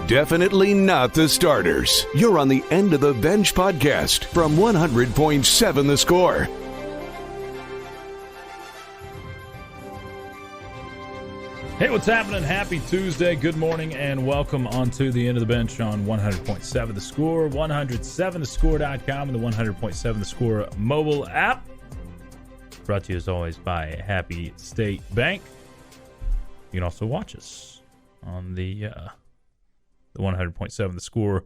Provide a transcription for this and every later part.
definitely not the starters. You're on the End of the Bench podcast from 100.7 The Score. Hey, what's happening? Happy Tuesday. Good morning and welcome onto the End of the Bench on 100.7 The Score, 107thescore.com, and the 100.7 The Score mobile app. Brought to you as always by Happy State Bank. You can also watch us on the 100.7 The Score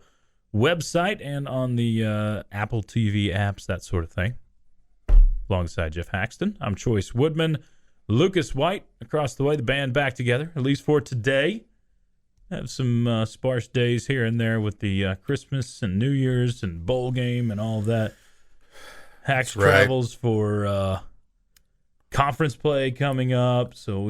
website and on the Apple TV apps, that sort of thing. Alongside Geoff Haxton, I'm Chois Woodman. Lucas White across the way, the band back together, at least for today. Have some sparse days here and there with the Christmas and New Year's and bowl game and all of that. Hax travels for conference play coming up, so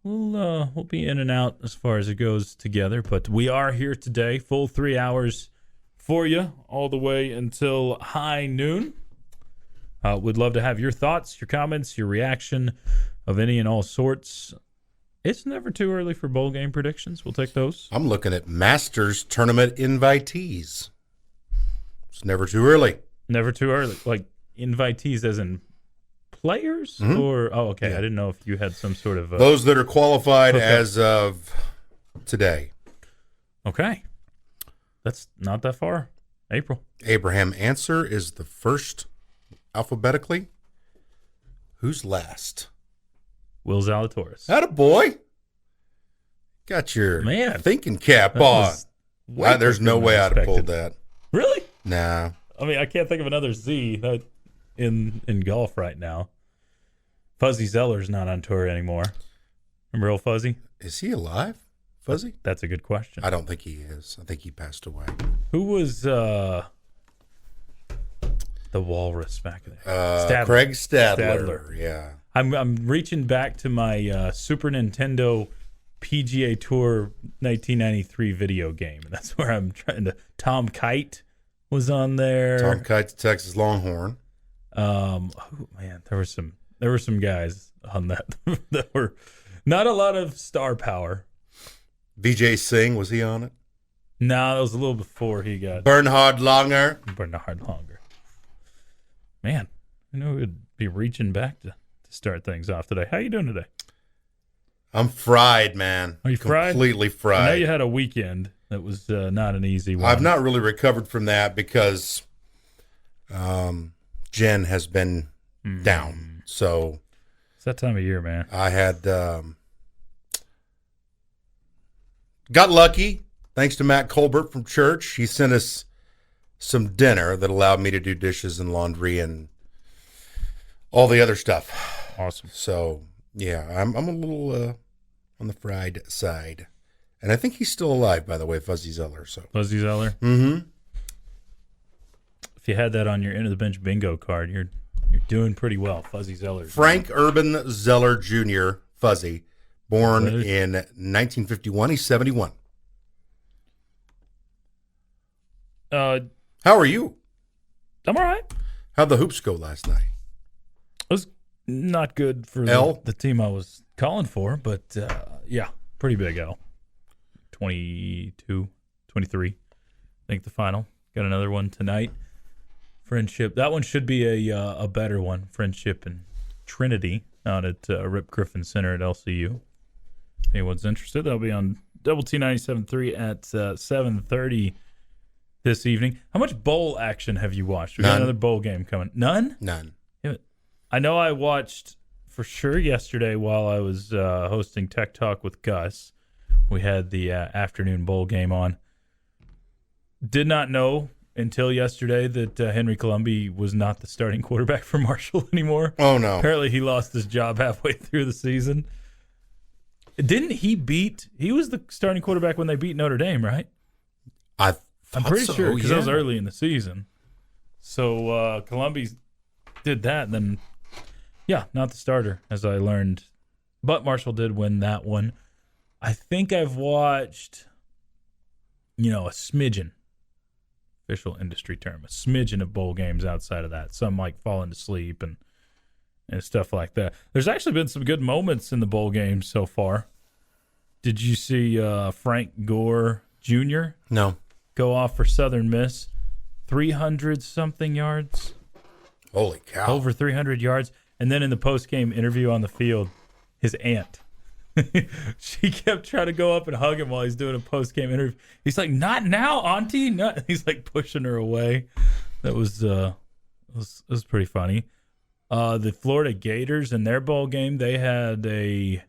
we'll be in and out as far as it goes together. But we are here today, full 3 hours for you, all the way until high noon. We'd love to have your thoughts, your comments, your reaction of any and all sorts. It's never too early for bowl game predictions. We'll take those. I'm looking at Masters Tournament invitees. It's never too early. Never too early. Like invitees as in players? Mm-hmm. Or okay. Yeah. I didn't know if you had some sort of... those that are qualified as of today. Okay. That's not that far. April. Abraham Answer is the first alphabetically. Who's last? Will Zalatoris. Attaboy. Got your thinking cap on. There's no way I'd have pulled that. Really? Nah. I mean, I can't think of another Z in golf right now. Fuzzy Zeller's not on tour anymore. Remember old Fuzzy? Is he alive? Fuzzy? That's a good question. I don't think he is. I think he passed away. Who was the walrus back there? Craig Stadler. Yeah. I'm reaching back to my Super Nintendo PGA Tour 1993 video game, and that's where I'm trying to. Tom Kite was on there. Tom Kite, the Texas Longhorn. Man, there were some guys on that that were not a lot of star power. Vijay Singh, was he on it? No, that was a little before he got Bernhard Langer. Man, I know we'd be reaching back to start things off today. How you doing today? I'm fried, man. Are you fried? Completely fried. I know you had a weekend that was not an easy one. I've not really recovered from that because Jen has been down. So it's that time of year, man. I had got lucky. Thanks to Matt Colbert from church. He sent us some dinner that allowed me to do dishes and laundry and all the other stuff. Awesome. So, yeah, I'm a little on the fried side. And I think he's still alive, by the way, Fuzzy Zeller. So Fuzzy Zeller? Mm-hmm. If you had that on your End of the Bench bingo card, you're doing pretty well. Fuzzy Zeller. Frank Urban Zeller Jr., Fuzzy, born in 1951. He's 71. How are you? I'm all right. How'd the hoops go last night? It was not good for the team I was calling for, but yeah, pretty big L. 22, 23, I think the final. Got another one tonight. Friendship. That one should be a better one. Friendship and Trinity out at Rip Griffin Center at LCU. If anyone's interested, that'll be on Double T 97.3 at 7:30 this evening. How much bowl action have you watched? We got another bowl game coming. None? None. I know I watched for sure yesterday while I was hosting Tech Talk with Gus. We had the afternoon bowl game on. Did not know until yesterday that Henry Colombi was not the starting quarterback for Marshall anymore. Oh, no. Apparently he lost his job halfway through the season. Didn't he he was the starting quarterback when they beat Notre Dame, right? I'm pretty sure because that was early in the season. So Colombi did that, and then, yeah, not the starter, as I learned. But Marshall did win that one. I think I've watched, a smidgen, official industry term, a smidgen of bowl games outside of that. Some like falling to sleep and stuff like that. There's actually been some good moments in the bowl games so far. Did you see Frank Gore Jr. No. go off for Southern Miss. 300-something yards. Holy cow. Over 300 yards. And then in the post-game interview on the field, his aunt, she kept trying to go up and hug him while he's doing a post-game interview. He's like, not now, auntie. Not. He's like pushing her away. That was pretty funny. The Florida Gators in their bowl game, they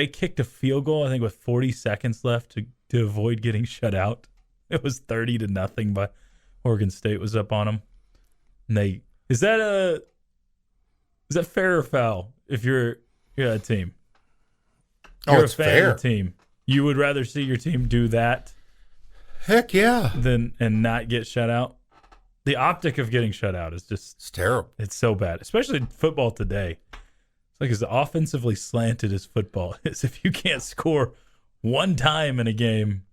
kicked a field goal, I think, with 40 seconds left to avoid getting shut out. It was 30-0, but Oregon State was up on them. And is that fair or foul? If you're a team, you're it's a fan fair. of the team. You would rather see your team do that, Heck yeah, and not get shut out. The optic of getting shut out is it's terrible. it's so bad, especially in football today. It's like as offensively slanted as football is. If you can't score one time in a game,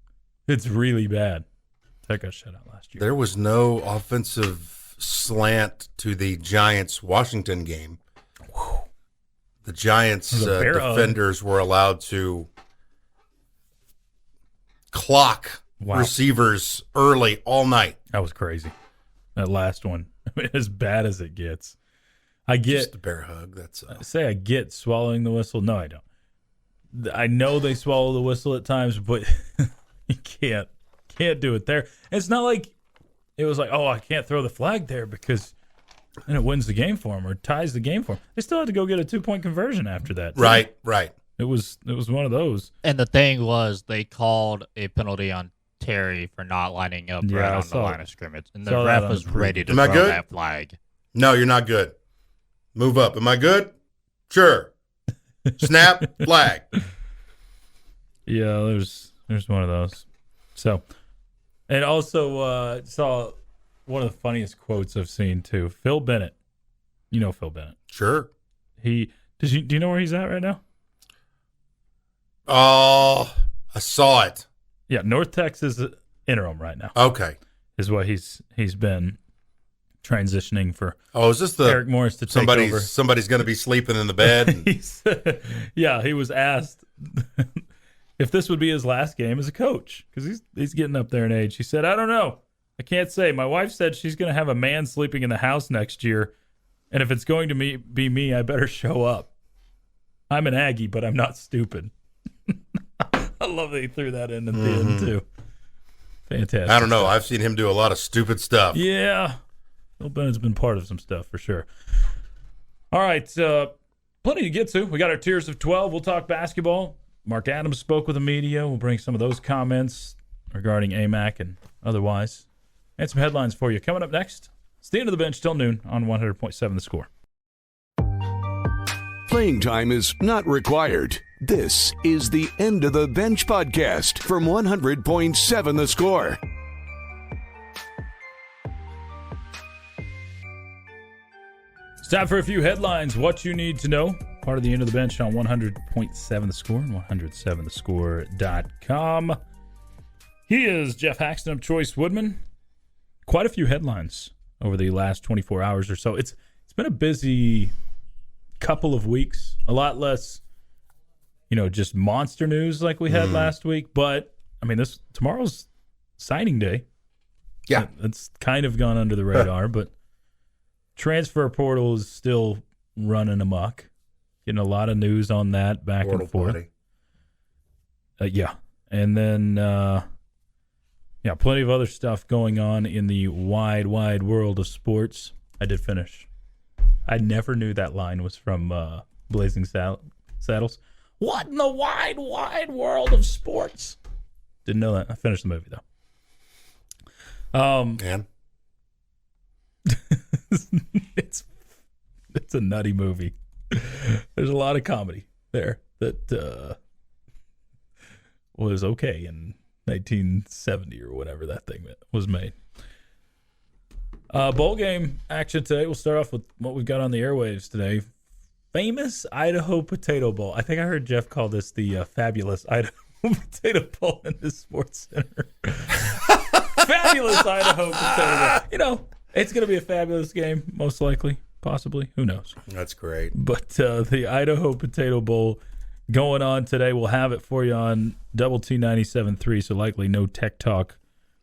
it's really bad. That got shut out last year. There was no offensive slant to the Giants-Washington game. The Giants defenders were allowed to clock receivers early all night. That was crazy. That last one, I mean, as bad as it gets. I get just a bear hug. I get swallowing the whistle. No, I don't. I know they swallow the whistle at times, but you can't do it there. And it's not like it was like, oh, I can't throw the flag there because then it wins the game for them or ties the game for them. They still had to go get a 2-point conversion after that. Right. It was one of those. And the thing was, they called a penalty on Terry for not lining up right on the line of scrimmage, and the ref was ready to throw that flag. No, you're not good. Move up. Am I good? Sure. Snap, flag. Yeah, there's one of those. So, and also saw one of the funniest quotes I've seen too. Phil Bennett. You know Phil Bennett. Sure. Do you know where he's at right now? Oh, I saw it. Yeah, North Texas interim right now. Okay. Is what he's been transitioning for. Oh, is this the Eric Morris to take over? Somebody's going to be sleeping in the bed. He was asked if this would be his last game as a coach because he's getting up there in age. He said, "I don't know. I can't say. My wife said she's going to have a man sleeping in the house next year, and if it's going to be me, I better show up. I'm an Aggie, but I'm not stupid." I love that he threw that in at the end too. Fantastic. I don't know. I've seen him do a lot of stupid stuff. Yeah. Bill Bennett's been part of some stuff for sure. All right. Plenty to get to. We got our tiers of 12. We'll talk basketball. Mark Adams spoke with the media. We'll bring some of those comments regarding AMAC and otherwise. And some headlines for you. Coming up next, it's the end of the bench till noon on 100.7 The Score. Playing time is not required. This is the End of the Bench podcast from 100.7 The Score. It's time for a few headlines. What you need to know. Part of the End of the Bench on 100.7 The Score and 107thescore.com. He is Geoff Haxton of Chois Woodman. Quite a few headlines over the last 24 hours or so. It's been a busy couple of weeks. A lot less, just monster news like we had last week. But, I mean, tomorrow's signing day. Yeah. It's kind of gone under the radar, but transfer portal is still running amok. Getting a lot of news on that back Portal and forth. party. Yeah. And then, plenty of other stuff going on in the wide, wide world of sports. I did finish. I never knew that line was from Blazing Saddles. What in the wide, wide world of sports? Didn't know that. I finished the movie, though. And? It's a nutty movie. There's a lot of comedy there that was okay in 1970 or whatever that thing was made. Bowl game action today. We'll start off with what we've got on the airwaves today. Famous Idaho Potato Bowl. I think I heard Geoff call this the fabulous Idaho Potato Bowl in the Sports Center. Fabulous Idaho Potato Bowl. It's going to be a fabulous game, most likely, possibly. Who knows? That's great. But the Idaho Potato Bowl going on today. We'll have it for you on Double T 97.3, so likely no tech talk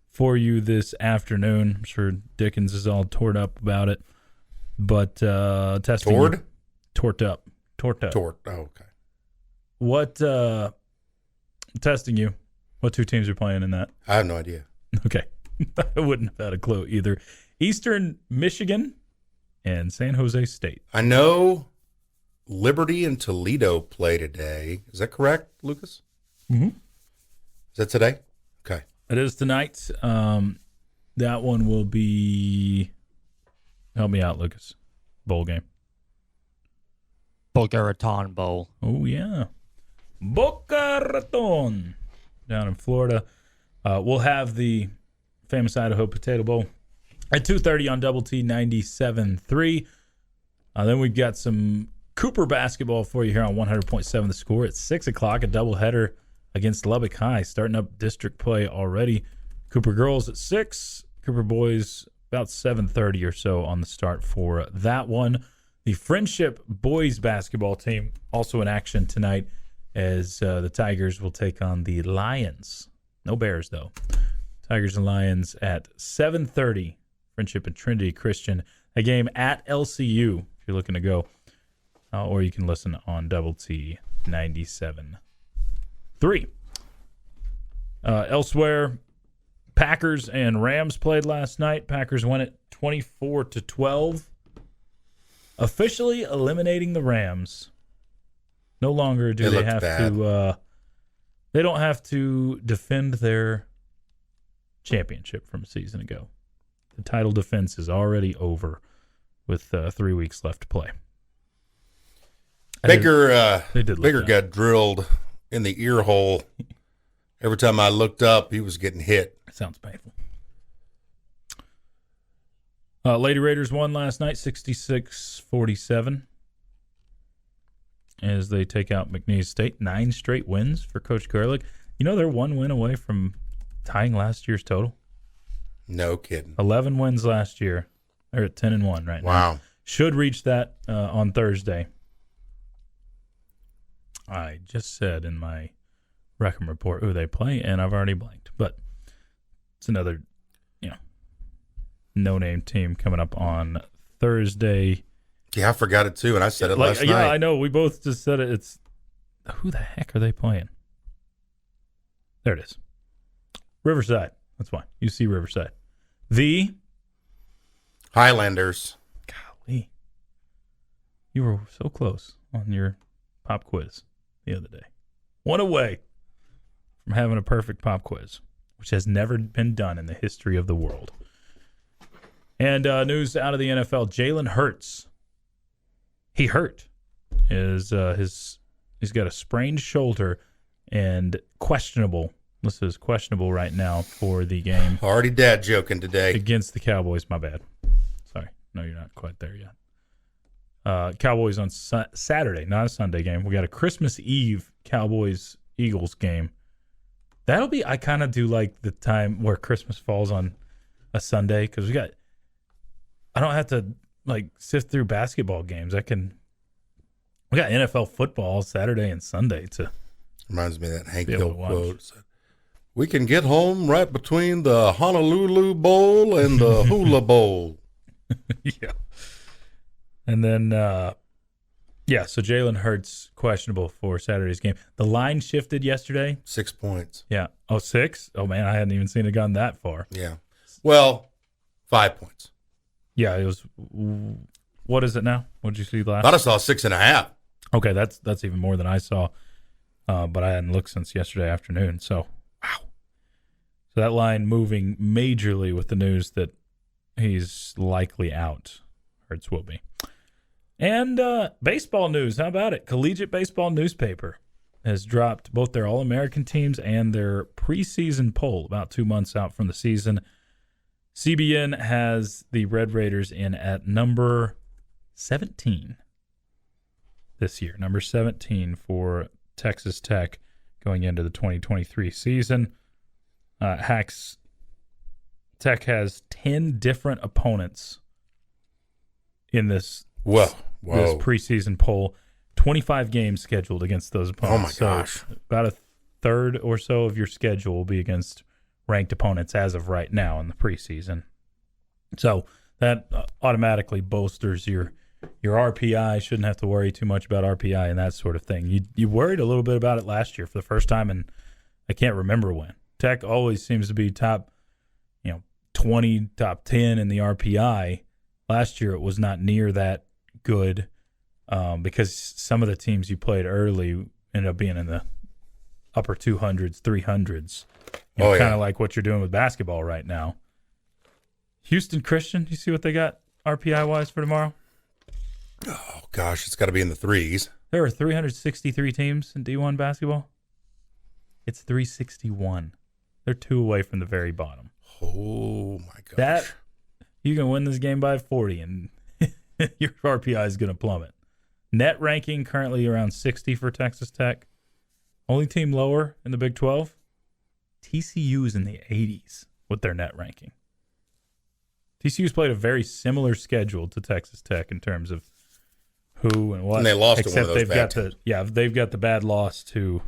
for you this afternoon. I'm sure Dickens is all torn up about it. But testing. Torred? Torqued up. Torqued up. Torqued. Oh, okay. What, testing you, what two teams are playing in that? I have no idea. Okay. I wouldn't have had a clue either. Eastern Michigan and San Jose State. I know Liberty and Toledo play today. Is that correct, Lucas? Mm-hmm. Is that today? Okay. It is tonight. That one will be, help me out, Lucas, bowl game. Boca Raton Bowl. Oh, yeah. Boca Raton down in Florida. We'll have the famous Idaho Potato Bowl at 2:30 on Double T 97.3. Then we've got some Cooper basketball for you here on 100.7 The Score at 6 o'clock, a doubleheader against Lubbock High, starting up district play already. Cooper girls at 6, Cooper boys about 7:30 or so on the start for that one. The Friendship boys basketball team also in action tonight as the Tigers will take on the Lions. No Bears, though. Tigers and Lions at 7:30. Friendship and Trinity Christian. A game at LCU if you're looking to go. Or you can listen on Double T 97.3. Elsewhere, Packers and Rams played last night. Packers won it 24-12. Officially eliminating the Rams. No longer do they have to. They don't have to defend their championship from a season ago. The title defense is already over with 3 weeks left to play. Baker Baker got drilled in the ear hole. Every time I looked up, he was getting hit. Sounds painful. Lady Raiders won last night, 66-47, as they take out McNeese State. 9 straight wins for Coach Garlick. You know they're 1 win away from tying last year's total. No kidding. 11 wins last year. They're at 10-1 right now. Wow. Should reach that on Thursday. I just said in my Reckham report who they play, and I've already blanked. But it's another, no-name team coming up on Thursday. Yeah, I forgot it too, and I said it last night. Yeah, I know. We both just said it. It's who the heck are they playing? There it is. Riverside. That's why. UC Riverside. The Highlanders. Golly. You were so close on your pop quiz the other day. 1 away from having a perfect pop quiz, which has never been done in the history of the world. And news out of the NFL, Jalen Hurts. He hurt. He's got a sprained shoulder and questionable. This is questionable right now for the game. Already dad joking today. Against the Cowboys. My bad. Sorry. No, you're not quite there yet. Cowboys on Saturday, not a Sunday game. We got a Christmas Eve Cowboys-Eagles game. That'll be, I kind of do like the time where Christmas falls on a Sunday because I don't have to sift through basketball games. We got NFL football Saturday and Sunday to. Reminds me of that Hank Hill quote. We can get home right between the Honolulu Bowl and the Hula Bowl. Yeah. And then, so Jalen Hurts questionable for Saturday's game. The line shifted yesterday. 6 points. Yeah. Oh, 6? Oh, man, I hadn't even seen it gone that far. Yeah. Well, 5 points. Yeah, it was. What is it now? What did you see last? I thought I saw 6.5. Okay, that's even more than I saw. But I hadn't looked since yesterday afternoon. So, wow. So that line moving majorly with the news that he's likely out. Hurts will be. And baseball news. How about it? Collegiate Baseball Newspaper has dropped both their All-American teams and their preseason poll about 2 months out from the season. CBN has the Red Raiders in at number 17 this year. Number 17 for Texas Tech going into the 2023 season. Tech has 10 different opponents in this Whoa. this preseason poll. 25 games scheduled against those opponents. Oh, my gosh. So about a third or so of your schedule will be against ranked opponents as of right now in the preseason. So that automatically bolsters your RPI. Shouldn't have to worry too much about RPI and that sort of thing. You worried a little bit about it last year for the first time, and I can't remember when. Tech always seems to be top 20, top 10 in the RPI. Last year it was not near that good because some of the teams you played early ended up being in the upper 200s, 300s. Kind of like what you're doing with basketball right now. Houston Christian, you see what they got RPI-wise for tomorrow? Oh, gosh, it's got to be in the threes. There are 363 teams in D1 basketball. It's 361. They're 2 away from the very bottom. Oh, my gosh. You can win this game by 40, and your RPI is going to plummet. Net ranking currently around 60 for Texas Tech. Only team lower in the Big 12. TCU is in the 80s with their net ranking. TCU's played a very similar schedule to Texas Tech in terms of who and what. And they lost to one of those bad teams. They've got the bad loss to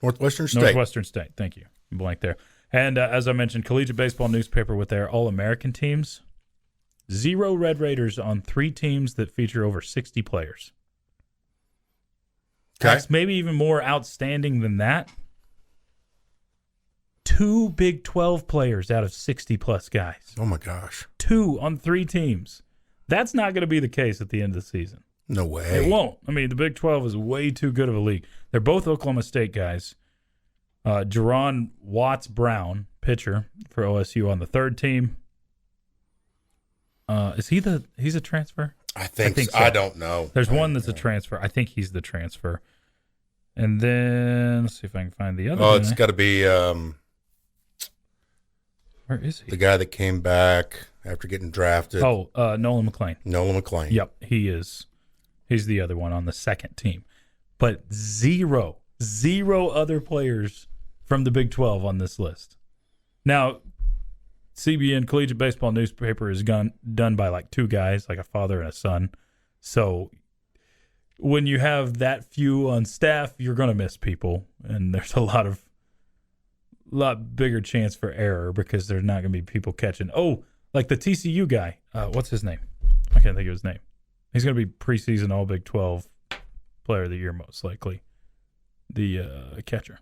Northwestern State. Northwestern State, thank you. Blank there. And as I mentioned, Collegiate Baseball newspaper with their All-American teams. 0 Red Raiders on 3 teams that feature over 60 players. Okay. That's maybe even more outstanding than that. 2 Big 12 players out of 60-plus guys. Oh, my gosh. 2 on 3 teams. That's not going to be the case at the end of the season. No way. It won't. I mean, the Big 12 is way too good of a league. They're both Oklahoma State guys. Jerron Watts-Brown, pitcher for OSU on the 3rd team. He's a transfer? I think so. So. I don't know. There's one that's a transfer. I think he's the transfer. And then, let's see if I can find the other Oh, guy. it's got to be Where is he? the guy that came back after getting drafted. Oh, Nolan McClain. Nolan McClain. Yep, he is. He's the other one on the 2nd team. But zero other players from the Big 12 on this list. Now, CBN, Collegiate Baseball newspaper, is done by like 2 guys, like a father and a son. So when you have that few on staff, you're going to miss people, and there's a lot bigger chance for error because there's not going to be people catching. Oh, like the TCU guy. What's his name? I can't think of his name. He's going to be preseason All Big 12 Player of the Year most likely. The catcher.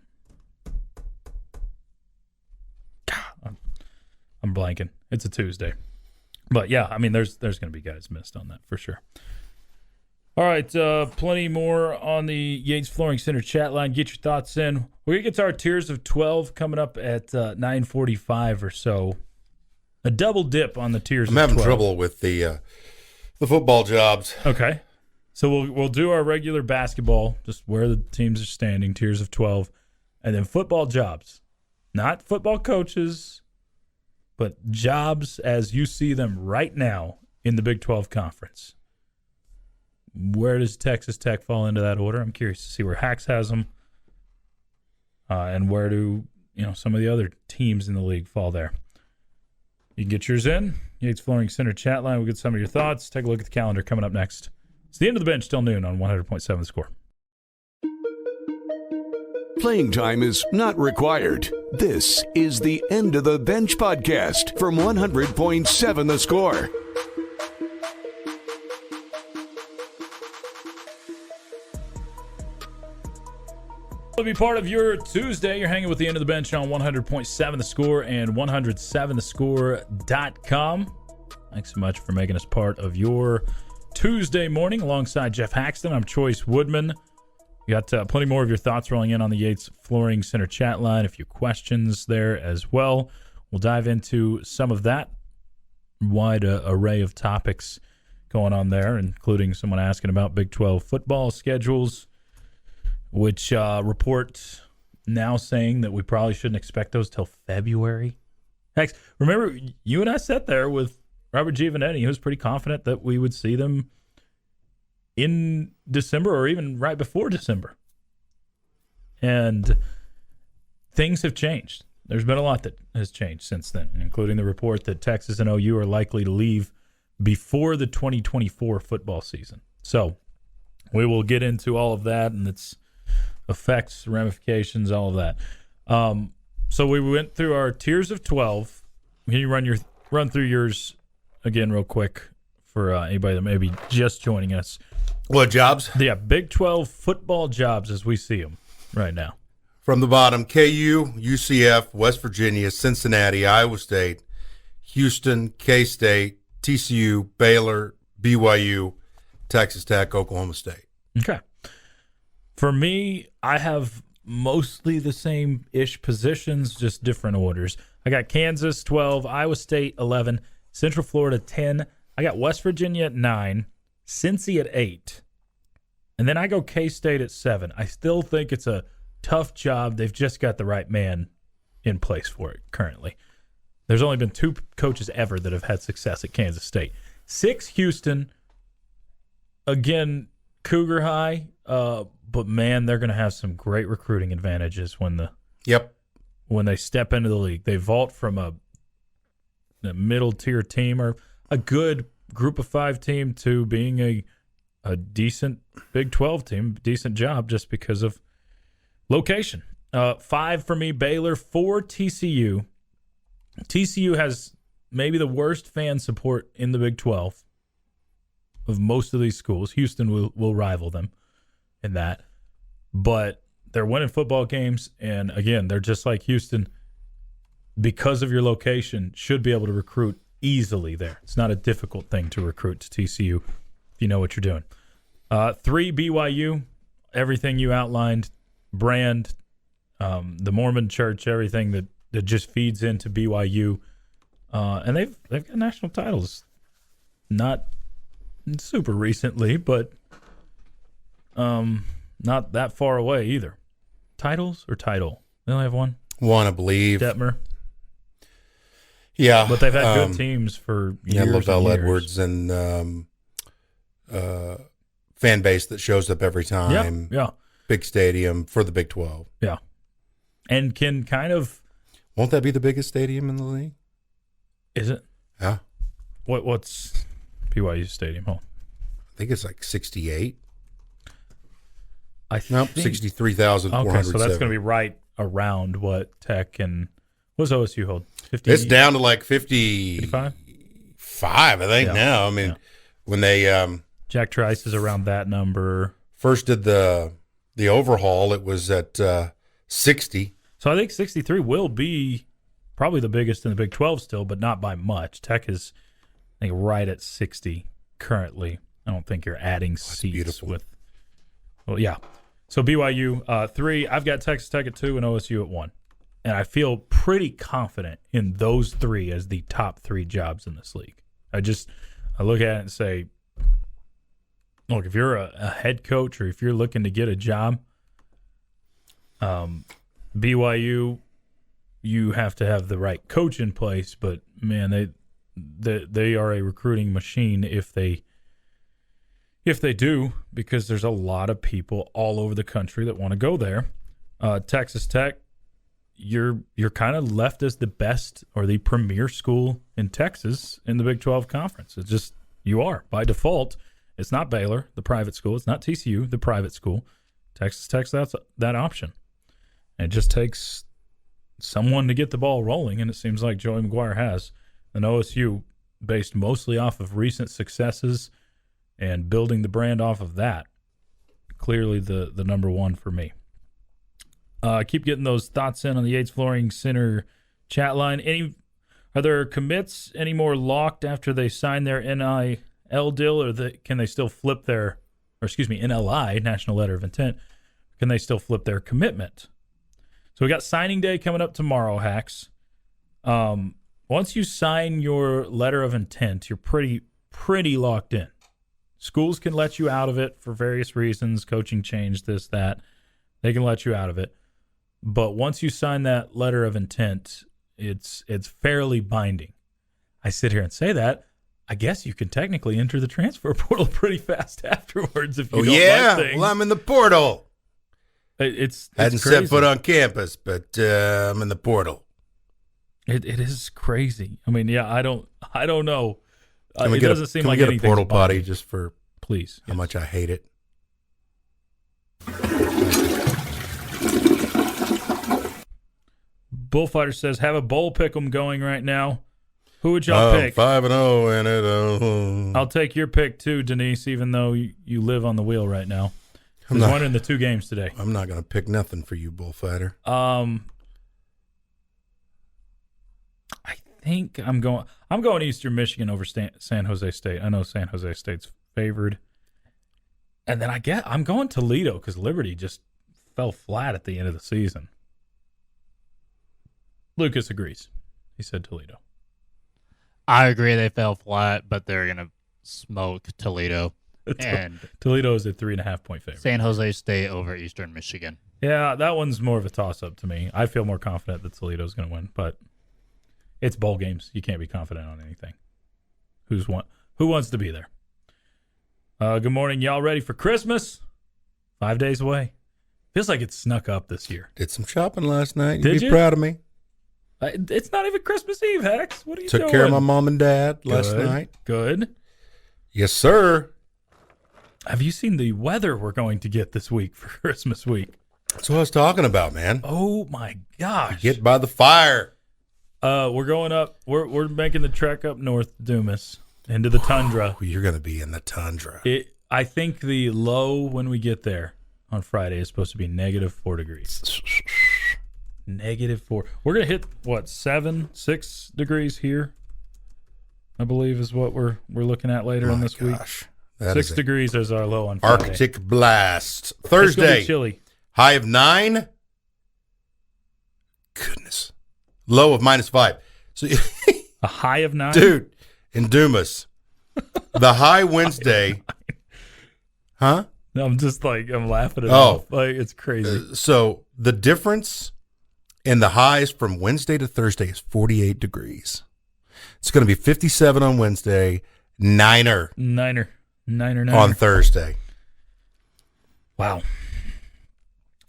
I'm blanking. It's a Tuesday. But, yeah, I mean, there's going to be guys missed on that for sure. All right, plenty more on the Yates Flooring Center chat line. Get your thoughts in. We're going to get to our Tiers of 12 coming up at 9:45 or so. A double dip on the Tiers of 12. I'm having trouble with the football jobs. Okay. So we'll do our regular basketball, just where the teams are standing, Tiers of 12, and then football jobs. Not football coaches, but jobs as you see them right now in the Big 12 Conference. Where does Texas Tech fall into that order? I'm curious to see where Hax has them, and where do some of the other teams in the league fall there. You can get yours in. Yates Flooring Center chat line. We'll get some of your thoughts. Take a look at the calendar coming up next. It's the end of the bench till noon on 100.7 The Score. Playing time is not required. This is the End of the Bench podcast from 100.7 The Score. To be part of your Tuesday, you're hanging with the End of the Bench on 100.7 The Score and 107thescore.com. Thanks so much for making us part of your Tuesday morning alongside Geoff Haxton. I'm Chois Woodman. We got plenty more of your thoughts rolling in on the Yates Flooring Center chat line. A few questions there as well. We'll dive into some of that. Wide array of topics going on there, including someone asking about Big 12 football schedules, which report now saying that we probably shouldn't expect those till February. Heck, remember, you and I sat there with Robert Giovanetti. He was pretty confident that we would see them in December or even right before December. And things have changed. There's been a lot that has changed since then, including the report that Texas and OU are likely to leave before the 2024 football season. So We will get into all of that and its effects, ramifications, all of that. So we went through our tiers of 12. Can you run through yours again real quick for anybody that may be just joining us? What jobs? Yeah, Big 12 football jobs as we see them right now. From the bottom, KU, UCF, West Virginia, Cincinnati, Iowa State, Houston, K-State, TCU, Baylor, BYU, Texas Tech, Oklahoma State. Okay. For me, I have mostly the same-ish positions, just different orders. I got Kansas 12, Iowa State 11, Central Florida 10. I got West Virginia at 9, Cincy at 8. And then I go K-State at 7. I still think it's a tough job. They've just got the right man in place for it currently. There's only been 2 coaches ever that have had success at Kansas State. 6, Houston. Again, Cougar High. But, man, they're going to have some great recruiting advantages when they step into the league. They vault from a middle-tier team or a good group of 5 team to being a decent Big 12 team, decent job just because of location. 5 for me, Baylor. 4, TCU. TCU has maybe the worst fan support in the Big 12 of most of these schools. Houston will rival them in that. But they're winning football games, and, again, they're just like Houston. Because of your location, should be able to recruit easily there. It's not a difficult thing to recruit to TCU if you know what you're doing. 3, BYU. Everything you outlined, brand, the Mormon church, everything that just feeds into BYU. And they've got national titles. Not super recently, but not that far away either. Titles or title? They only have one? One, I believe. Detmer. Yeah. But they've had good teams for years. Yeah, Lavelle and years. Edwards and fan base that shows up every time. Yeah. Big stadium for the Big 12. Yeah. And can kind of... Won't that be the biggest stadium in the league? Is it? Yeah. What's BYU Stadium? Oh. I think it's like 68. Nope, 63,407. Okay, so that's going to be right around what Tech and what's OSU hold? 50? It's down to like 55? 5, I think now. I mean, when they Jack Trice is around that number. First did the overhaul, it was at 60. So I think 63 will be probably the biggest in the Big 12 still, but not by much. Tech is, I think, right at 60 currently. I don't think you're adding seats beautiful. with. Well, yeah. So BYU 3. I've got Texas Tech at 2 and OSU at 1, and I feel pretty confident in those 3 as the top 3 jobs in this league. I look at it and say, look, if you're a head coach or if you're looking to get a job, BYU, you have to have the right coach in place. But man, they are a recruiting machine if they do, because there's a lot of people all over the country that want to go there. Texas Tech, you're kind of left as the best or the premier school in Texas in the Big 12 conference. It's just you are by default. It's not Baylor, the private school. It's not TCU, the private school. Texas Tech's that option. And it just takes someone to get the ball rolling, and it seems like Joey McGuire has. And OSU, based mostly off of recent successes and building the brand off of that, clearly the number 1 for me. Keep getting those thoughts in on the Yates Flooring Center chat line. Are there commits any more locked after they sign their NIL deal, or can they still flip their, NLI, National Letter of Intent, can they still flip their commitment? So we got signing day coming up tomorrow, Hax. Once you sign your letter of intent, you're pretty locked in. Schools can let you out of it for various reasons, coaching change, this, that. They can let you out of it. But once you sign that letter of intent, it's fairly binding. I sit here and say that. I guess you can technically enter the transfer portal pretty fast afterwards if you don't like things. Well, I'm in the portal. It's hadn't crazy. set foot on campus, but I'm in the portal. It is crazy. I mean, yeah, I don't know. It doesn't seem can like we get anything's a portal binding. potty just for Please, how much I hate it. Bullfighter says, have a bowl pick'em going right now. Who would y'all pick? 5-0 in it. I'll take your pick too, Denise, even though you live on the wheel right now. There's one in the 2 games today. I'm not going to pick nothing for you, Bullfighter. I think I'm going Eastern Michigan over San Jose State. I know San Jose State's favored. And then I'm going Toledo because Liberty just fell flat at the end of the season. Lucas agrees. He said Toledo. I agree they fell flat, but they're going to smoke Toledo. And Toledo is a 3.5-point favorite. San Jose State over Eastern Michigan. Yeah, that one's more of a toss-up to me. I feel more confident that Toledo's going to win, but it's bowl games. You can't be confident on anything. Who wants to be there? Good morning. Y'all ready for Christmas? 5 days away. Feels like it snuck up this year. Did some shopping last night. Did You'd be you? proud of me. It's not even Christmas Eve, Hex. What are you doing? Took care of my mom and dad last night. Good. Yes, sir. Have you seen the weather we're going to get this week for Christmas week? That's what I was talking about, man. Oh, my gosh. Get by the fire. We're going up. We're making the trek up north to Dumas into the tundra. You're going to be in the tundra. I think the low when we get there on Friday is supposed to be -4 degrees. -4. We're going to hit, 6 degrees here, I believe is what we're looking at later in this week. 6 degrees is our low on Friday. Arctic blast. Thursday. It's gonna be chilly. High of 9. Goodness. Low of -5. So a high of 9? Dude, in Dumas. The high Wednesday. Huh? No, I'm just I'm laughing at it off. It's crazy. So the difference in the highs from Wednesday to Thursday is 48 degrees. It's going to be 57 on Wednesday, Niner on Thursday. Wow.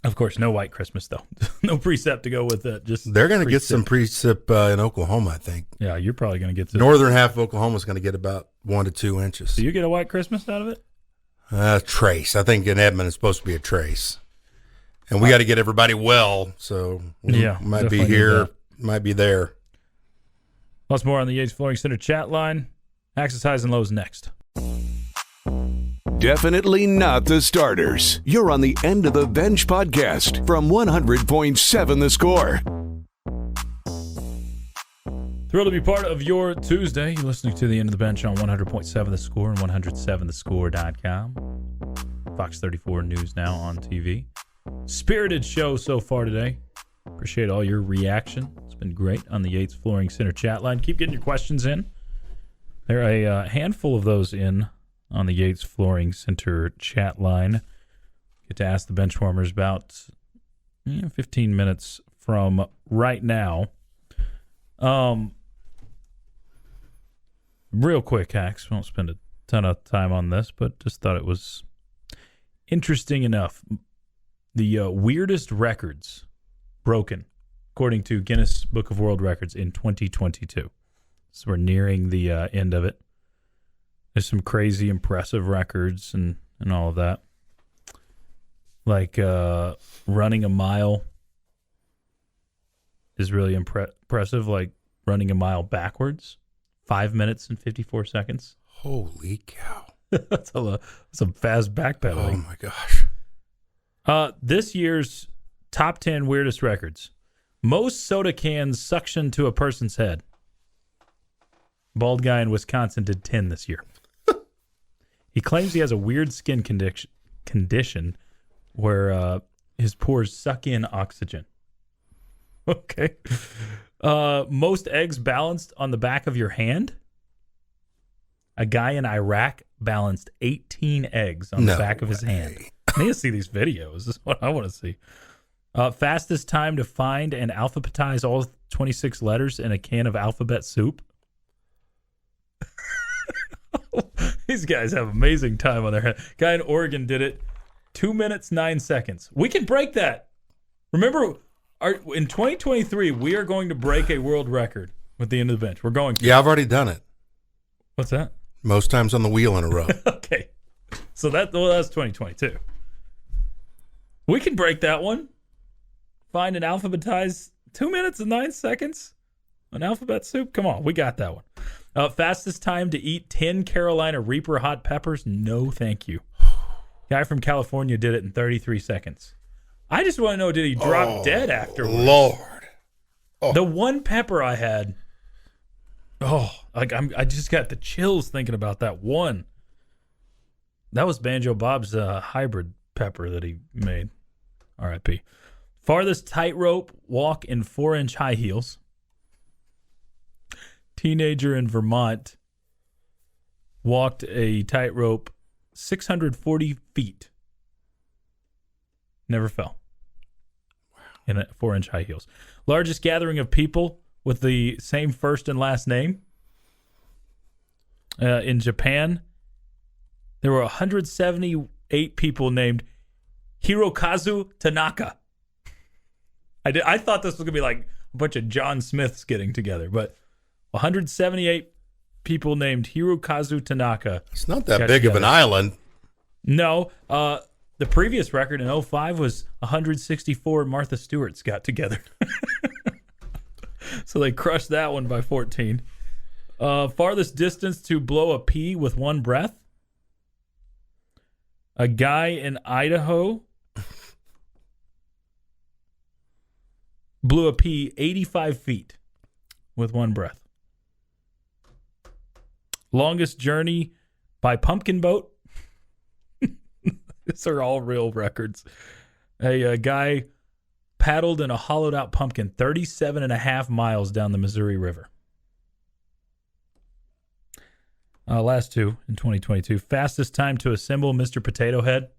Of course, no white Christmas, though. No precip to go with it. They're going to get some precip in Oklahoma, I think. Yeah, you're probably going to get northern half of Oklahoma is going to get about 1 to 2 inches. Do you get a white Christmas out of it? Trace. I think in Edmond it's supposed to be a trace. And we got to get everybody well, so we might be here, might be there. Lots more on the Yates Flooring Center chat line. Access highs and lows next. Definitely not the starters. You're on the End of the Bench podcast from 100.7 The Score. Thrilled to be part of your Tuesday. You're listening to the End of the Bench on 100.7 The Score and 107thescore.com. Fox 34 News Now on TV. Spirited show so far today. Appreciate all your reaction. It's been great on the Yates Flooring Center chat line. Keep getting your questions in. There are a handful of those in on the Yates Flooring Center chat line. Get to ask the Benchwarmers about 15 minutes from right now. Real quick, Hax. Won't spend a ton of time on this, but just thought it was interesting enough. The weirdest records broken, according to Guinness Book of World Records in 2022. So we're nearing the end of it. There's some crazy, impressive records and all of that. Like running a mile is really impressive. Like running a mile backwards, 5 minutes and 54 seconds. Holy cow. That's some fast backpedaling. Oh, my gosh. This year's top 10 weirdest records. Most soda cans suctioned to a person's head. Bald guy in Wisconsin did 10 this year. He claims he has a weird skin condition where his pores suck in oxygen. Okay. Most eggs balanced on the back of your hand. A guy in Iraq balanced 18 eggs on the back of his hand. I need to see these videos. This is what I want to see. Fastest time to find and alphabetize all 26 letters in a can of alphabet soup. These guys have amazing time on their head. Guy in Oregon did it 2 minutes, 9 seconds. We can break that. Remember, in 2023, we are going to break a world record with the End of the Bench. We're going to. Yeah, I've already done it. What's that? Most times on the wheel in a row. Okay. So that's 2022. We can break that one. Find an alphabetized 2 minutes and 9 seconds. An alphabet soup? Come on, we got that one. Fastest time to eat 10 Carolina Reaper hot peppers? No, thank you. Guy from California did it in 33 seconds. I just want to know, did he drop dead afterwards? Lord. Oh. The one pepper I had, I just got the chills thinking about that one. That was Banjo Bob's hybrid pepper that he made. R.I.P. Farthest tightrope walk in 4-inch high heels. Teenager in Vermont walked a tightrope 640 feet. Never fell. In 4-inch high heels. Largest gathering of people with the same first and last name. In Japan, there were 178 people named Hirokazu Tanaka. I thought this was going to be like a bunch of John Smiths getting together, but 178 people named Hirokazu Tanaka. It's not that big of an island. No. The previous record in 2005 was 164 Martha Stewarts got together. So they crushed that one by 14. Farthest distance to blow a pea with one breath. A guy in Idaho blew a pea 85 feet with one breath. Longest journey by pumpkin boat. These are all real records. A guy paddled in a hollowed out pumpkin 37 and a half miles down the Missouri River. Last two in 2022. Fastest time to assemble Mr. Potato Head.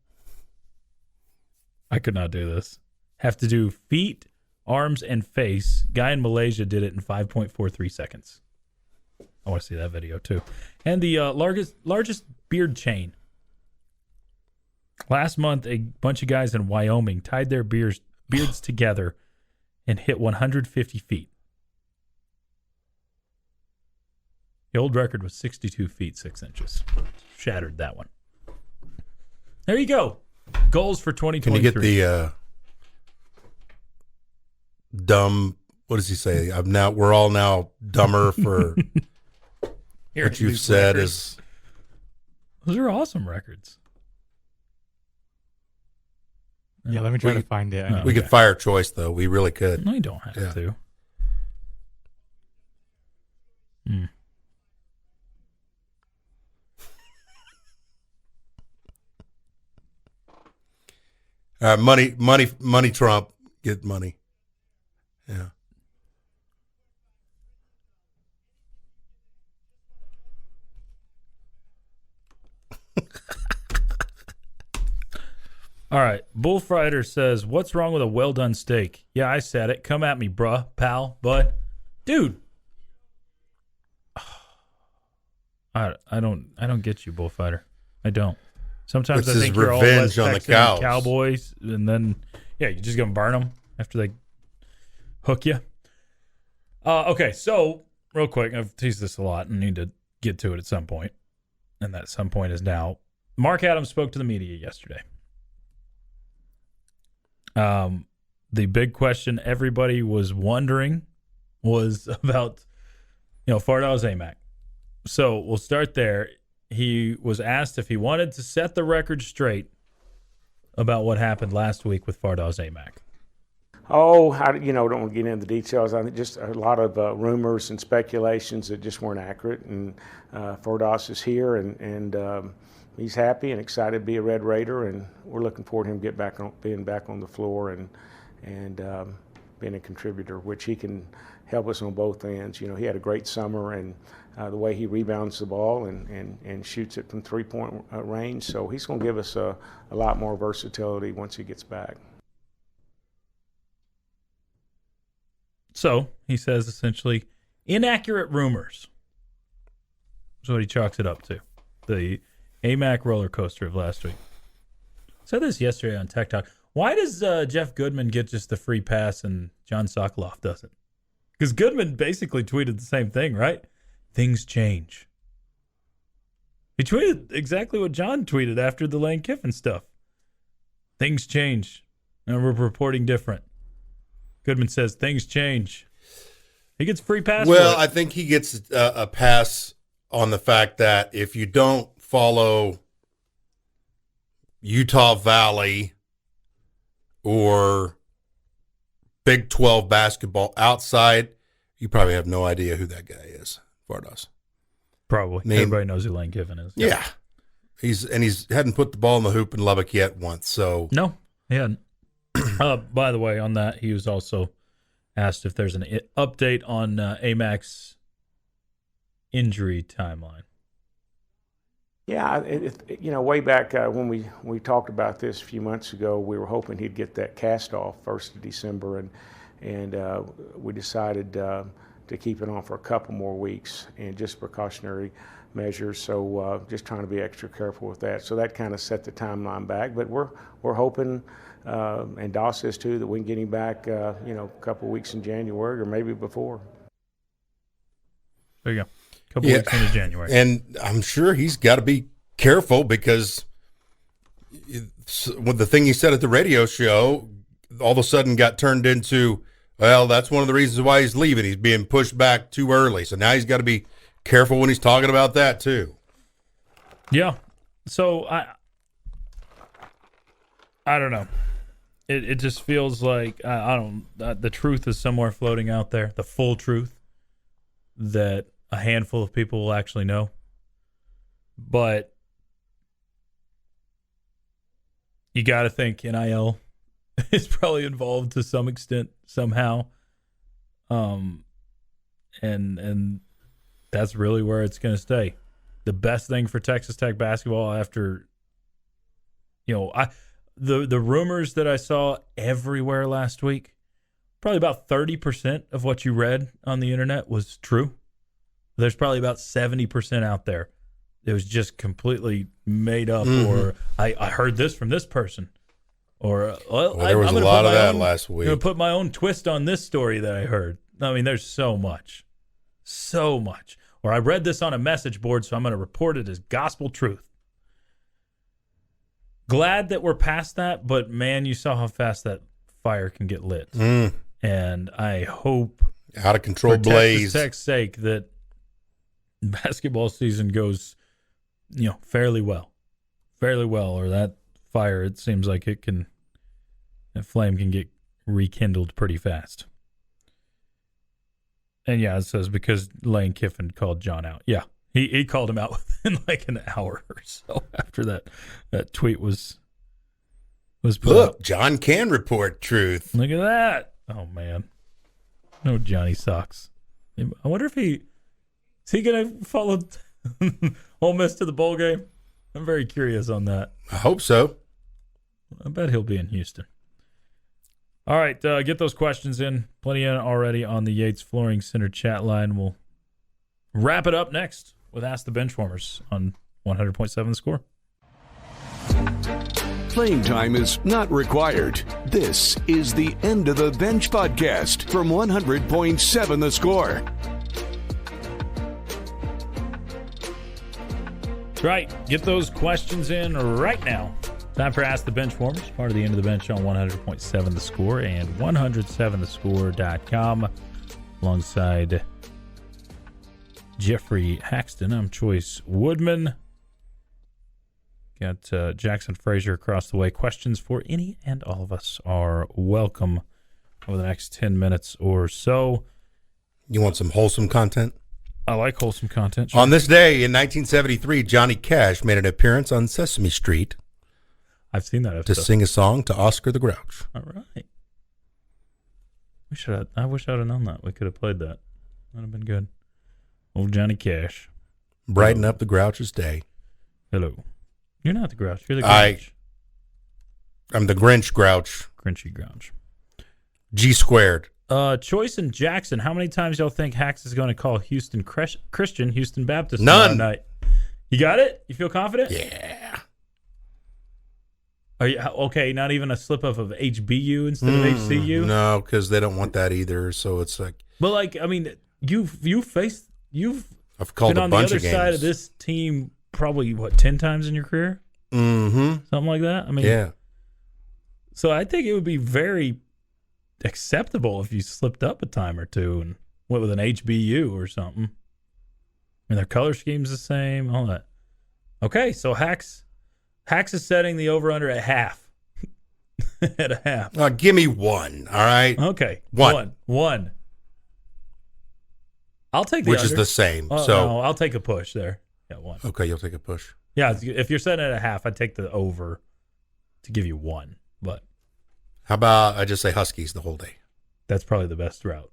I could not do this. Have to do feet, arms, and face. Guy in Malaysia did it in 5.43 seconds. I want to see that video too. And the largest beard chain. Last month, a bunch of guys in Wyoming tied their beards together and hit 150 feet. The old record was 62 feet, 6 inches. Shattered that one. There you go. Goals for 2023. Can you get the dumb, what does he say? We're all now dumber for what you've said is. Those are awesome records. Yeah, let me try to find it. We could fire Chois, though. We really could. No, you don't have to. Money, Trump. Get money. Yeah. All right. Bullfighter says, what's wrong with a well-done steak? Yeah, I said it. Come at me, bruh, pal, bud. Dude. I don't get you, Bullfighter. I don't. Sometimes I think you're all West Texan cowboys, and then, you're just going to burn them after they hook you. Okay, so, real quick, I've teased this a lot and need to get to it at some point, and that some point is now. Mark Adams spoke to the media yesterday. The big question everybody was wondering was about, Fardaws Amac. So we'll start there. He was asked if he wanted to set the record straight about what happened last week with Fardaws Amac. I don't want to get into the details. I think just a lot of rumors and speculations that just weren't accurate. And Fardaws is here, and he's happy and excited to be a Red Raider, and we're looking forward to him being back on the floor and being a contributor, which he can help us on both ends. He had a great summer, and the way he rebounds the ball and shoots it from three-point range. So he's going to give us a lot more versatility once he gets back. So he says essentially inaccurate rumors is what he chalks it up to. The AMAC roller coaster of last week. Said this yesterday on Tech Talk. Why does Jeff Goodman get just the free pass and John Sokoloff doesn't? Because Goodman basically tweeted the same thing, right? Things change. He tweeted exactly what John tweeted after the Lane Kiffin stuff. Things change. and we're reporting different. Goodman says things change. He gets free pass. Well, I think he gets a pass on the fact that if you don't follow Utah Valley or Big 12 basketball outside, you probably have no idea who that guy is, Vardas. Probably. Everybody knows who Lane Kiffin is. Yeah. He's hadn't put the ball in the hoop in Lubbock yet once, so. No, he hadn't. By the way, on that, he was also asked if there's an update on Amac's injury timeline. Yeah, way back when we talked about this a few months ago, we were hoping he'd get that cast off 1st of December, and we decided to keep it on for a couple more weeks and just precautionary measures. So just trying to be extra careful with that. So that kind of set the timeline back. But we're hoping, and Doss is too, that we can get him back, a couple of weeks in January or maybe before. There you go. Couple weeks into January. And I'm sure he's got to be careful because with the thing he said at the radio show, all of a sudden got turned into, well, that's one of the reasons why he's leaving. He's being pushed back too early. So now he's got to be careful when he's talking about that too. Yeah. So I don't know. It just feels like the truth is somewhere floating out there, the full truth that a handful of people will actually know. But you got to think NIL is probably involved to some extent somehow. And that's really where it's going to stay. The best thing for Texas Tech basketball after, the rumors that I saw everywhere last week, probably about 30% of what you read on the internet was true. There's probably about 70% out there. It was just completely made up, or I heard this from this person, or there was a lot of that last week. I'm going to put my own twist on this story that I heard. I mean, there's so much. Or I read this on a message board, so I'm going to report it as gospel truth. Glad that we're past that, but man, you saw how fast that fire can get lit. And I hope, out of control for blaze, Texas Tech's sake, that basketball season goes, fairly well, or that fire, it seems like that flame can get rekindled pretty fast. And yeah, it says because Lane Kiffin called John out. Yeah, he called him out within like an hour or so after that tweet was put Look, up. John can report truth. Look at that. Oh, man. No, Johnny sucks. I wonder if is he going to follow Ole Miss to the bowl game? I'm very curious on that. I hope so. I bet he'll be in Houston. All right, get those questions in. Plenty in already on the Yates Flooring Center chat line. We'll wrap it up next with Ask the Benchwarmers on 100.7 The Score. Playing time is not required. This is the End of the Bench podcast from 100.7 The Score. That's right. Get those questions in right now. Time for Ask the Benchwarmers, part of the End of the Bench on 100.7 The Score and 107thescore.com. Alongside Jeffrey Haxton, I'm Chois Woodman. Got Jackson Frazier across the way. Questions for any and all of us are welcome over the next 10 minutes or so. You want some wholesome content? I like wholesome content. Sure. On this day in 1973, Johnny Cash made an appearance on Sesame Street. I've seen that episode. To sing a song to Oscar the Grouch. All right. I wish I'd have known that. We could have played that. That'd have been good. Old Johnny Cash. Brighten up the Grouch's day. Hello. You're not the Grouch. You're the Grinch. I'm the Grinch Grouch. Grinchy Grouch. G squared. Chois and Jackson, how many times y'all think Hax is going to call Houston Christian Houston Baptist None. tomorrow night? You got it? You feel confident? Yeah. Are you okay? Not even a slip up of HBU instead of HCU? No, because they don't want that either. So it's like. But I mean, you've I've called been a on bunch the other of games. side of this team probably 10 times in your career? Mm-hmm. Something like that. I mean, yeah. So I think it would be very acceptable if you slipped up a time or two and went with an HBU or something. And their color scheme's the same, all that. Okay, so Hax is setting the over-under at half. At a half. Give me one, all right? Okay. One. I'll take the Which under. is the same. Oh, so no, I'll take a push there. Yeah, one. Okay, you'll take a push. Yeah, if you're setting it at a half, I'd take the over to give you one. But how about I just say Huskies the whole day? That's probably the best route.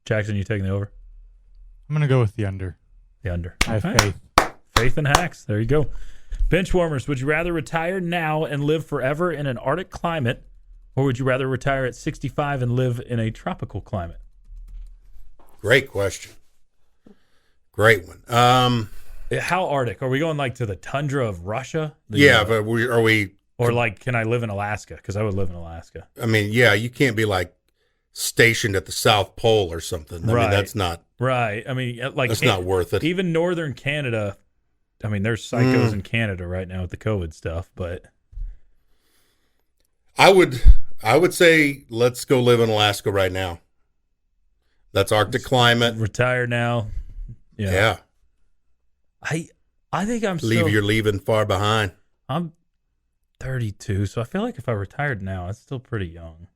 Jackson, you taking the over? I'm going to go with the under. The under. I have faith. Faith in Hax. There you go. Benchwarmers, would you rather retire now and live forever in an Arctic climate, or would you rather retire at 65 and live in a tropical climate? Great question. Great one. How Arctic? Are we going like to the tundra of Russia? But are we? Or like, can I live in Alaska? Because I would live in Alaska. I mean, yeah, you can't be like stationed at the South Pole or something. I mean, that's not right. I mean, like that's not worth it. Even northern Canada. I mean, there's psychos in Canada right now with the COVID stuff, but I would say let's go live in Alaska right now. That's Arctic climate. Retire now. Yeah. I think You're leaving far behind. I'm 32, so I feel like if I retired now, it's still pretty young.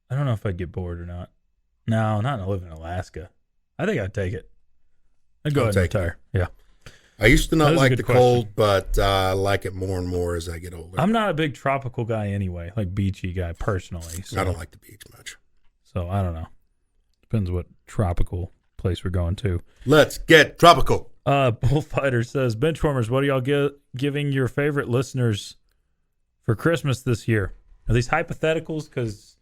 I don't know if I'd get bored or not. No, not to live in Alaska. I think I'd take it. I'd go ahead and retire. Yeah. I used to not like the question. cold, but I like it more and more as I get older. I'm not a big tropical guy anyway, like beachy guy personally. So, I don't like the beach much. So I don't know. Depends what tropical place we're going to. Let's get tropical. Bullfighter says, Benchwarmers, what are y'all giving your favorite listeners for Christmas this year? Are these hypotheticals? Because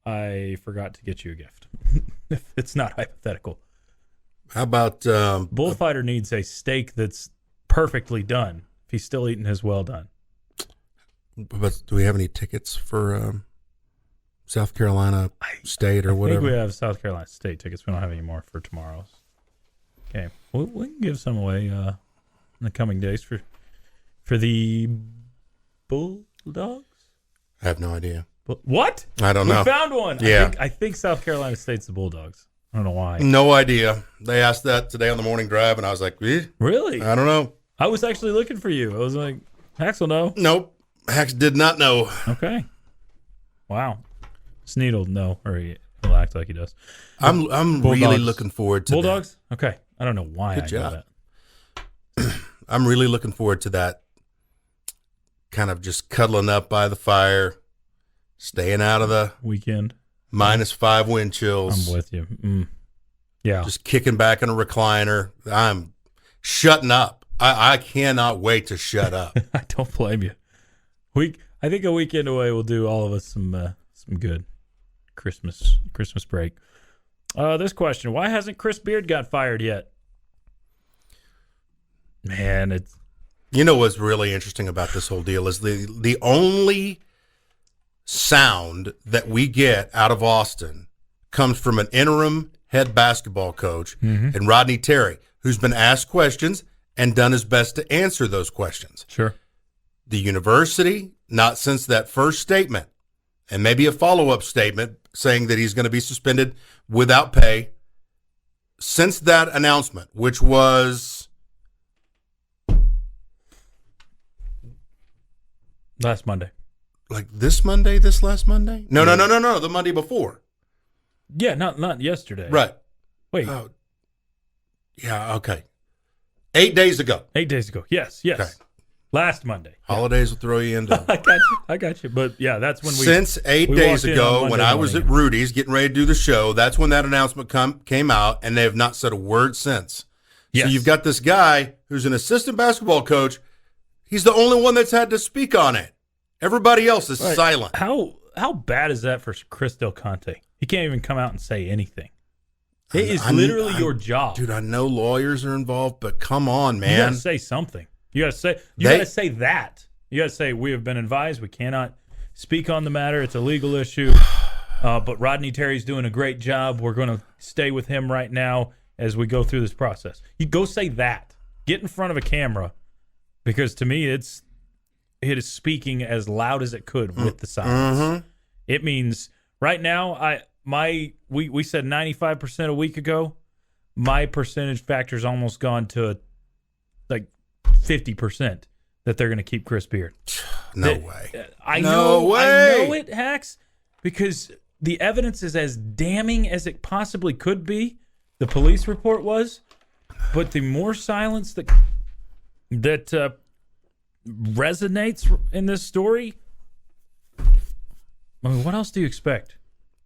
I forgot to get you a gift. If it's not hypothetical. How about Bullfighter needs a steak that's perfectly done. If he's still eating his well done. But do we have any tickets for South Carolina State or whatever? I think we have South Carolina State tickets. We don't have any more for tomorrow's game. We can give some away in the coming days for the Bulldogs. I have no idea. What? I don't know. We found one. Yeah. I think South Carolina State's the Bulldogs. I don't know why. No idea. They asked that today on the morning drive, and I was like, Really? I don't know. I was actually looking for you. I was like, Hax will know. Nope. Hax did not know. Okay. Wow. Sneed will know, or he'll act like he does. I'm really looking forward to Bulldogs? That. Okay. I don't know why Good I job. know that. I'm really looking forward to that. Kind of just cuddling up by the fire, staying out of the weekend. -5 wind chills. I'm with you. Yeah. Just kicking back in a recliner. I'm shutting up. I cannot wait to shut up. I don't blame you. I think a weekend away will do all of us some good. Christmas break. This question: why hasn't Chris Beard got fired yet? Man, it's. You know what's really interesting about this whole deal is the only sound that we get out of Austin comes from an interim head basketball coach and Rodney Terry, who's been asked questions and done his best to answer those questions. Sure. The university, not since that first statement, and maybe a follow-up statement saying that he's going to be suspended without pay, since that announcement, which was last Monday. Like this last Monday? No, the Monday before. Yeah, not yesterday. Right. Wait. Oh. Yeah, okay. 8 days ago. 8 days ago. Yes. Okay. Last Monday. Holidays will throw you into I got you. But yeah, that's when Since 8 days ago, when I was at Rudy's getting ready to do the show, that's when that announcement came out, and they have not said a word since. Yes. So you've got this guy who's an assistant basketball coach. He's the only one that's had to speak on it. Everybody else is silent. How bad is that for Chris Del Conte? He can't even come out and say anything. It is literally your job. Dude, I know lawyers are involved, but come on, man. You got to say something. You got to say that. You got to say, we have been advised we cannot speak on the matter. It's a legal issue. But Rodney Terry's doing a great job. We're going to stay with him right now as we go through this process. You go say that. Get in front of a camera, because to me, it's it is speaking as loud as it could with the silence. Mm-hmm. It means right now, we said 95% a week ago. My percentage factor's almost gone to like 50% that they're going to keep Chris Beard. No way. I know it, Hax, because the evidence is as damning as it possibly could be. The police report was, but the more silence that resonates in this story, I mean, what else do you expect?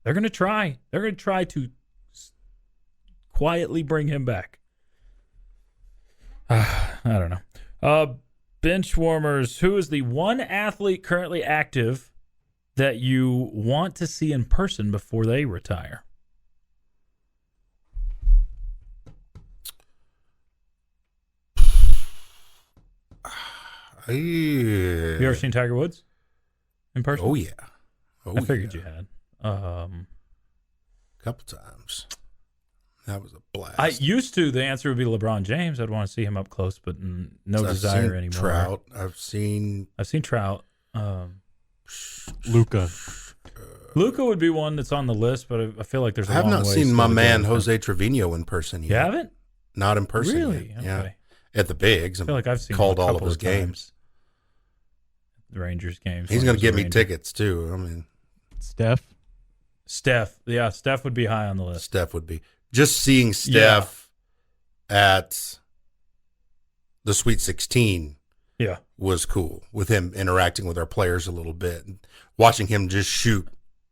They're going to try. They're going to try to quietly bring him back. I don't know. Benchwarmers, who is the one athlete currently active that you want to see in person before they retire? You ever seen Tiger Woods in person? Oh, yeah. I figured you had. A couple times. That was a blast. The answer would be LeBron James. I'd want to see him up close, but no desire anymore. Trout. I've seen Trout. Luka. Luka would be one that's on the list, but I feel like there's a long I have not ways seen to my go man with Jose Trevino in person yet. You haven't? Not in person Really? yet. Okay. Yeah. At the Bigs. I feel like I've seen called him a all of couple his games. times. The Rangers games. He's going to get me tickets, too. I mean, Steph. Yeah, Steph would be high on the list. Steph would be. Just seeing Steph at the Sweet 16 was cool, with him interacting with our players a little bit. And watching him just shoot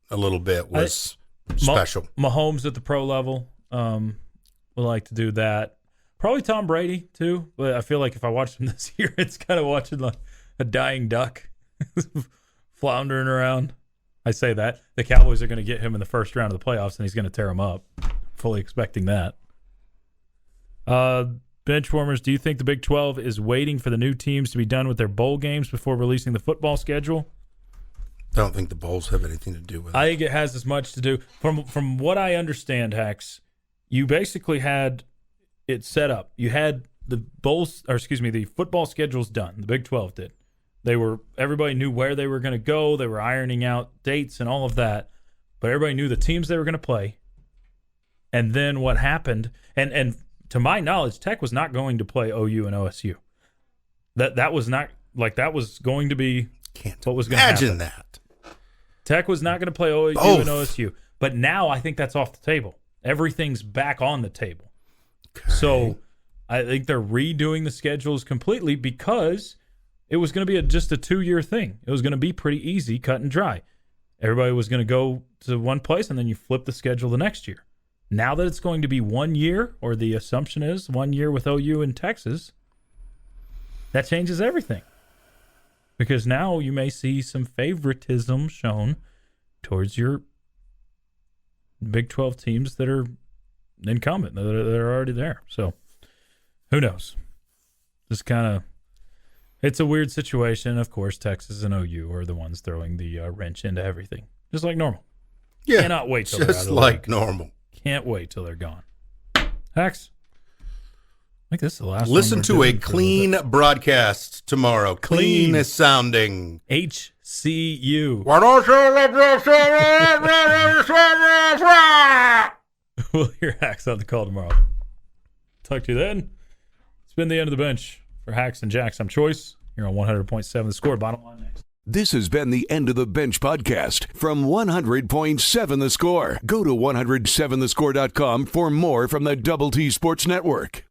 a little bit was special. Mahomes at the pro level would like to do that. Probably Tom Brady, too. But I feel like if I watch him this year, it's kind of watching like a dying duck floundering around. I say that. The Cowboys are going to get him in the first round of the playoffs, and he's going to tear them up. Fully expecting that. Benchwarmers, do you think the Big 12 is waiting for the new teams to be done with their bowl games before releasing the football schedule? I don't think the bowls have anything to do with it. I think it has as much to do. From what I understand, Hax, you basically had it set up. You had the football schedules done. The Big 12 did. Everybody knew where they were going to go. They were ironing out dates and all of that. But everybody knew the teams they were going to play. And then what happened, and to my knowledge, Tech was not going to play OU and OSU. That was not, like, that was going to be what was going to happen. Imagine that. Tech was not going to play OU and OSU. But now I think that's off the table. Everything's back on the table. Okay. So I think they're redoing the schedules completely because it was going to be just a 2-year thing. It was going to be pretty easy, cut and dry. Everybody was going to go to one place, and then you flip the schedule the next year. Now that it's going to be 1 year, or the assumption is 1 year with OU in Texas, that changes everything. Because now you may see some favoritism shown towards your Big 12 teams that are incumbent, that are already there. So, who knows? Just kind of, it's a weird situation. Of course, Texas and OU are the ones throwing the wrench into everything, just like normal. Yeah, cannot wait till they're out of the like league. Normal. Can't wait till they're gone. Hax, I think this is the last. Listen to a clean broadcast tomorrow. Clean sounding. HCU. We'll hear Hax on the call tomorrow. Talk to you then. It's been the end of the bench for Hax and Jax. I'm Chois. You're on 100.7 The Score. Bottom line next. This has been the End of the Bench podcast from 100.7 The Score. Go to 107thescore.com for more from the Double T Sports Network.